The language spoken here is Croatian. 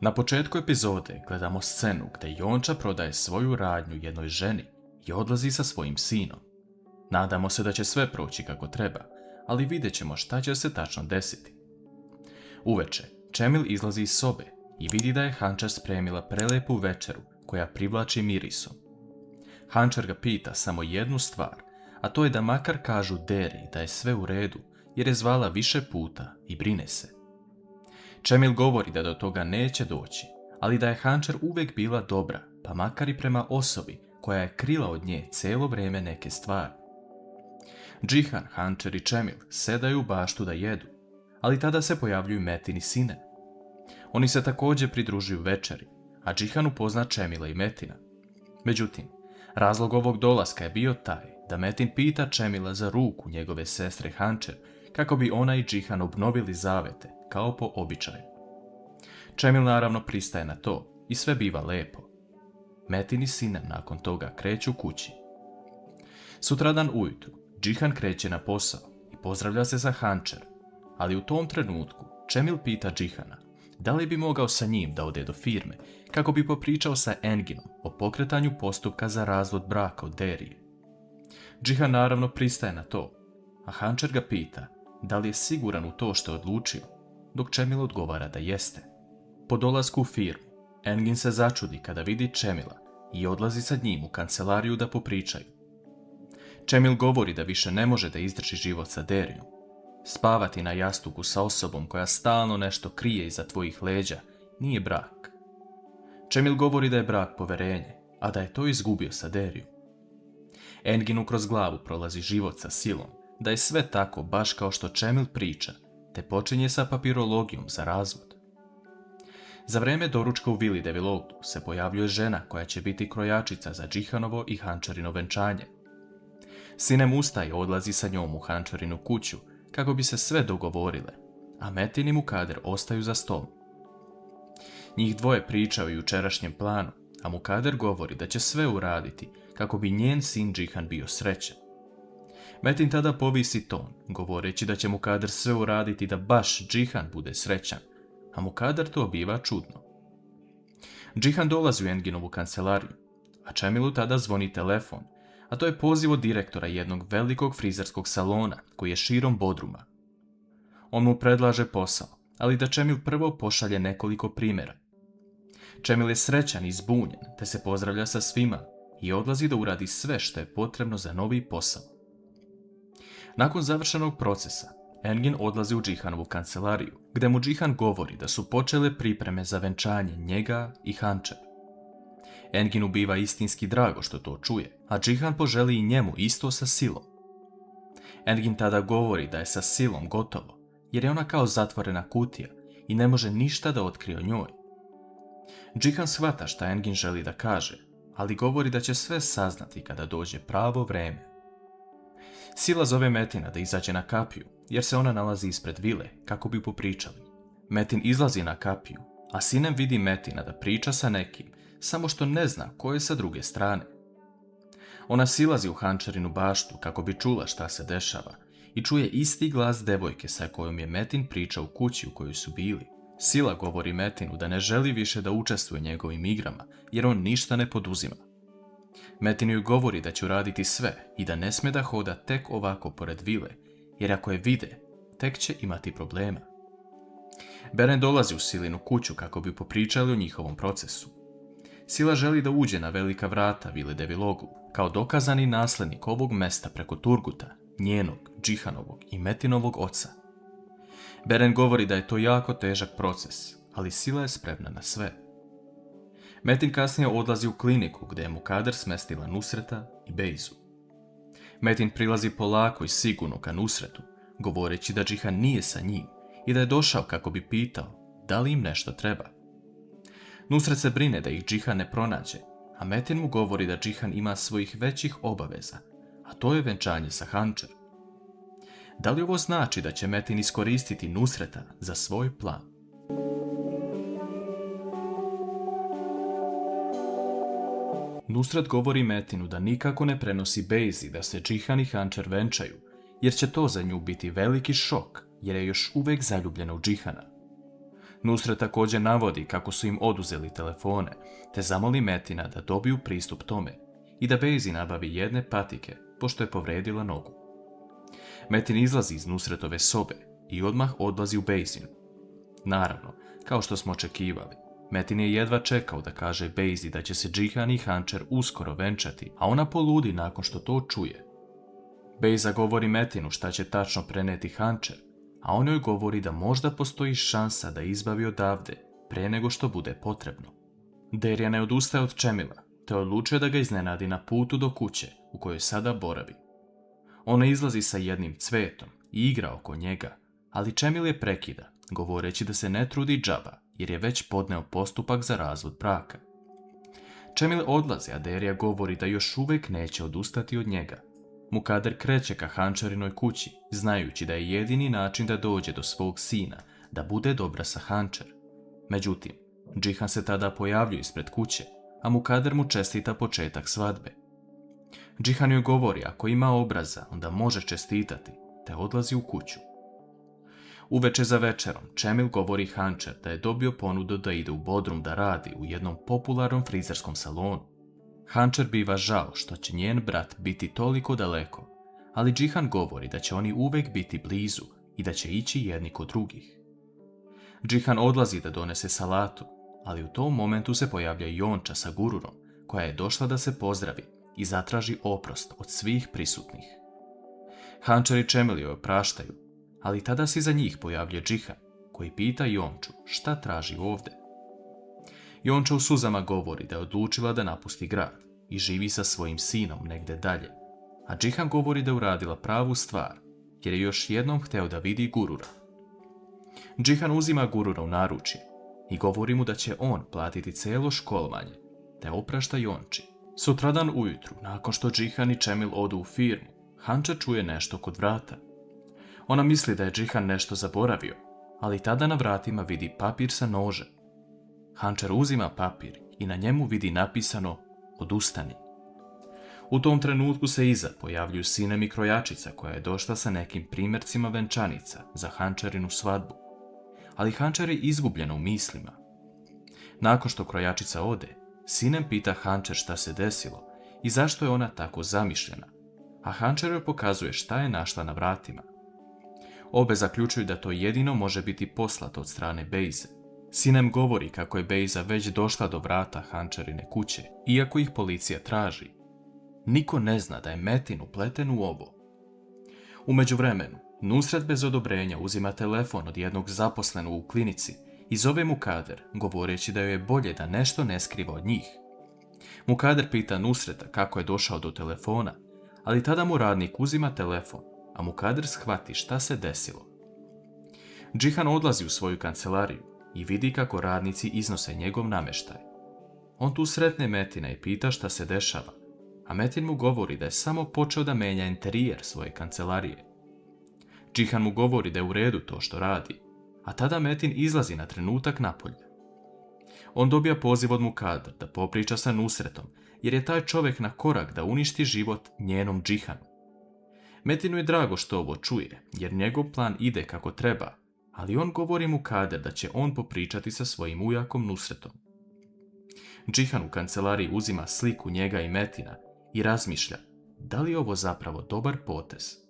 Na početku epizode gledamo scenu gdje Jonča prodaje svoju radnju jednoj ženi i odlazi sa svojim sinom. Nadamo se da će sve proći kako treba, ali vidjet ćemo šta će se tačno desiti. Uveče, Čemil izlazi iz sobe i vidi da je Hančar spremila prelepu večeru koja privlači mirisom. Hančar ga pita samo jednu stvar, a to je da makar kažu Deri da je sve u redu, jer je zvala više puta i brine se. Čemil govori da do toga neće doći, ali da je Hančar uvijek bila dobra, pa makar i prema osobi koja je krila od nje cijelo vrijeme neke stvari. Džihan, Hančar i Čemil sedaju u baštu da jedu, ali tada se pojavljuju Metin i Sinem. Oni se također pridružuju večeri, a Džihan upozna Čemila i Metina. Međutim, razlog ovog dolaska je bio taj da Metin pita Čemila za ruku njegove sestre Hančar kako bi ona i Džihan obnovili zavete, kao po običaju. Čemil naravno pristaje na to i sve biva lepo. Metin i Sinem nakon toga kreću kući. Sutradan ujutru Džihan kreće na posao i pozdravlja se sa Hančar, ali u tom trenutku Čemil pita Džihana da li bi mogao sa njim da ode do firme kako bi popričao sa Enginom o pokretanju postupka za razvod braka od Derije. Džihan naravno pristaje na to, a Hančar ga pita da li je siguran u to što je odlučio, dok Čemil odgovara da jeste. Po dolasku u firmu, Engin se začudi kada vidi Čemila i odlazi sa njim u kancelariju da popričaju. Čemil govori da više ne može da izdrži život sa Derijom. Spavati na jastuku sa osobom koja stalno nešto krije iza tvojih leđa nije brak. Čemil govori da je brak poverenje, a da je to izgubio sa Derijom. Enginu kroz glavu prolazi život sa silom, da je sve tako baš kao što Čemil priča, te počinje sa papirologijom za razvod. Za vrijeme doručka u vili Devilogdu se pojavljuje žena koja će biti krojačica za Džihanovo i Hančarino venčanje. Sinem ustaje odlazi sa njom u Hančarinu kuću kako bi se sve dogovorile, a Metin i Mukader ostaju za stolom. Njih dvoje pričaju o jučerašnjem planu, a Mukader govori da će sve uraditi kako bi njen sin Džihan bio srećan. Metin tada povisi ton, govoreći da će Mukader sve uraditi da baš Džihan bude srećan, a Mukader to biva čudno. Džihan dolazi u Enginovu kancelariju, a Čemilu tada zvoni telefon, a to je poziv od direktora jednog velikog frizerskog salona koji je širom Bodruma. On mu predlaže posao, ali da Čemil prvo pošalje nekoliko primjera. Čemil je srećan i zbunjen, te se pozdravlja sa svima i odlazi da uradi sve što je potrebno za novi posao. Nakon završenog procesa, Engin odlazi u Džihanovu kancelariju, gdje mu Džihan govori da su počele pripreme za venčanje njega i Hančar. Enginu biva istinski drago što to čuje, a Džihan poželi i njemu isto sa silom. Engin tada govori da je sa silom gotovo, jer je ona kao zatvorena kutija i ne može ništa da otkrije o njoj. Džihan shvata šta Engin želi da kaže, ali govori da će sve saznati kada dođe pravo vrijeme. Sila zove Metina da izađe na kapiju, jer se ona nalazi ispred vile kako bi popričali. Metin izlazi na kapiju, a Sinem vidi Metina da priča sa nekim, samo što ne zna ko je sa druge strane. Ona silazi u Hančarinu baštu kako bi čula šta se dešava i čuje isti glas devojke sa kojom je Metin pričao u kući u kojoj su bili. Sila govori Metinu da ne želi više da učestvuje njegovim igrama, jer on ništa ne poduzima. Metin joj govori da će uraditi sve i da ne sme da hoda tek ovako pored vile, jer ako je vide, tek će imati problema. Beren dolazi u Silinu kuću kako bi popričali o njihovom procesu. Sila želi da uđe na velika vrata vile Devilogu, kao dokazani naslednik ovog mesta preko Turguta, njenog, Džihanovog i Metinovog oca. Beren govori da je to jako težak proces, ali Sila je spremna na sve. Metin kasnije odlazi u kliniku gdje je Mukader smestila Nusreta i Bejzu. Metin prilazi polako i sigurno ka Nusretu, govoreći da Džihan nije sa njim i da je došao kako bi pitao da li im nešto treba. Nusret se brine da ih Džihan ne pronađe, a Metin mu govori da Džihan ima svojih većih obaveza, a to je venčanje sa Hančar. Da li ovo znači da će Metin iskoristiti Nusreta za svoj plan? Nusret govori Metinu da nikako ne prenosi Bejzi da se Džihan i Hančar venčaju, jer će to za nju biti veliki šok, jer je još uvijek zaljubljena u Džihana. Nusret također navodi kako su im oduzeli telefone, te zamoli Metina da dobiju pristup tome i da Bejzi nabavi jedne patike, pošto je povredila nogu. Metin izlazi iz Nusretove sobe i odmah odlazi u Bejzinu. Naravno, kao što smo očekivali, Metin je jedva čekao da kaže Bejzi da će se Džihan i Hančer uskoro venčati, a ona poludi nakon što to čuje. Bejza govori Metinu šta će tačno preneti Hančer, a on joj govori da možda postoji šansa da izbavi odavde pre nego što bude potrebno. Derja ne odustaje od Čemila, te odlučuje da ga iznenadi na putu do kuće u kojoj sada boravi. Ona izlazi sa jednim cvetom i igra oko njega, ali Čemil je prekida, govoreći da se ne trudi džaba, jer je već podneo postupak za razvod braka. Čemil odlazi, a Derja govori da još uvijek neće odustati od njega. Mukader kreće ka Hančarinoj kući, znajući da je jedini način da dođe do svog sina, da bude dobra sa Hančer. Međutim, Džihan se tada pojavljuje ispred kuće, a Mukader mu čestita početak svadbe. Džihan joj govori ako ima obraza, onda može čestitati, te odlazi u kuću. Uveče za večerom, Čemil govori Hančer da je dobio ponudu da ide u Bodrum da radi u jednom popularnom frizerskom salonu. Hančer biva žao što će njen brat biti toliko daleko, ali Džihan govori da će oni uvijek biti blizu i da će ići jedni kod drugih. Džihan odlazi da donese salatu, ali u tom momentu se pojavlja Jonča sa Gururom, koja je došla da se pozdravi i zatraži oprost od svih prisutnih. Hančer i Čemil joj opraštaju, ali tada se iza njih pojavlja Džihan, koji pita Jonču šta traži ovdje. Jonča u suzama govori da je odlučila da napusti grad i živi sa svojim sinom negdje dalje, a Džihan govori da je uradila pravu stvar, jer je još jednom hteo da vidi Gurura. Džihan uzima Gurura u naručje i govori mu da će on platiti cijelo školovanje, te oprašta Jonči. Sutradan ujutru, nakon što Džihan i Čemil odu u firmu, Hančer čuje nešto kod vrata. Ona misli da je Džihan nešto zaboravio, ali tada na vratima vidi papir sa nožem. Hančer uzima papir i na njemu vidi napisano odustani. U tom trenutku se iza pojavljuju Sinem i krojačica koja je došla sa nekim primjercima venčanica za Hančerinu svadbu, ali Hančer je izgubljena u mislima. Nakon što krojačica ode, Sinem pita Hančer šta se desilo i zašto je ona tako zamišljena, a Hančer joj pokazuje šta je našla na vratima. Obe zaključuju da to jedino može biti poslato od strane Bejze. Sinem govori kako je Bejza već došla do vrata Hančerine kuće, iako ih policija traži. Niko ne zna da je Metin upleten u ovo. U međuvremenu, Nusret bez odobrenja uzima telefon od jednog zaposlenog u klinici i zove Mukader, govoreći da joj je bolje da nešto ne skriva od njih. Mukader pita Nusreta kako je došao do telefona, ali tada mu radnik uzima telefon, a Mukader shvati šta se desilo. Džihan odlazi u svoju kancelariju i vidi kako radnici iznose njegov namještaj. On tu sretne Metina i pita šta se dešava, a Metin mu govori da je samo počeo da menja interijer svoje kancelarije. Džihan mu govori da je u redu to što radi, a tada Metin izlazi na trenutak napolje. On dobija poziv od Mukadra da popriča sa Nusretom, jer je taj čovjek na korak da uništi život njenom Džihanu. Metinu je drago što ovo čuje, jer njegov plan ide kako treba, ali on govori Mukader da će on popričati sa svojim ujakom Nusretom. Džihan u kancelariji uzima sliku njega i Metina i razmišlja da li je ovo zapravo dobar potez.